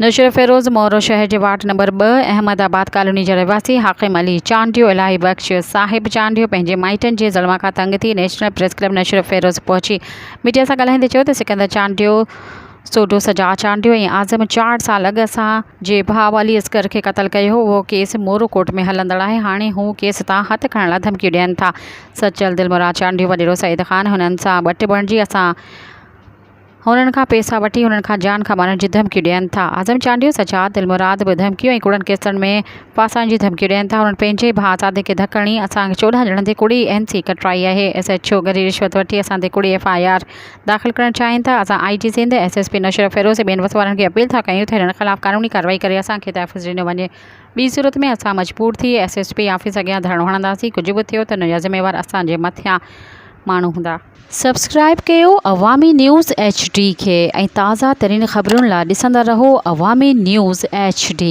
नशर फ़िरोज़ मोरो शहर के वार्ड नंबर 2 अहमदाबाद कॉलोनी जे रहवासी हाकिम अली चांडियो इलाही बख्श साहिब चांडियो पंहिंजे माइटनि जे ज़ुल्म खां तंग थी नेशनल प्रेस क्लब नशर फ़िरोज़ पहुची मीडिया सां ॻाल्हाईंदे चयो त सिकंदर चांडियो सोडो सजा चांडियो ऐं आज़म 4 साल अॻु असांजे भाउ अली असगर खे क़तल कयो उहो केस मोरो कोर्ट में हलंदड़ आहे। हाणे हू केस तां हथ खणण लाइ धमकी ॾियनि था। सचल दिलमुराद चांडियो वॾेरो सईद ख़ान हुननि सां ॿट बणिजी असां हुननि खां पैसा वठी हुननि खां जान खां मारण जी धमकी ॾियनि था। आज़म चांडियो सजा दिलमुराद बि धमकियूं ऐं कूड़नि केसनि में फासाइण जी धमकियूं ॾियनि था। हुननि पंहिंजे भाउ सादे खे धकणी असांखे 14 ॼणनि ते कुड़ी NC कटराई आहे। SHO गरी रिश्वत वठी असां ते कुड़ी FIR दाख़िल करणु चाहिनि था। असां IG सिंध SSP नशर फ़िरोज़ ॿियनि वस वारनि खे अपील था कयूं त हिननि ख़िलाफ़ क़ानूनी कार्रवाई करे असांखे तहफ़्फ़ुज़ ॾिनो वञे। ॿी सूरत में असां मजबूर थी SSP ऑफिस अॻियां धरणो हणंदासीं। कुझु बि थियो त हुनजा ज़िम्मेवार असांजे मथियां माण्हू हूंदा। सब्सक्राइब कयो अवामी न्यूज़ HD खे ऐं ताज़ा तरीन ख़बरुनि लाइ ॾिसंदा रहो अवामी न्यूज़ HD।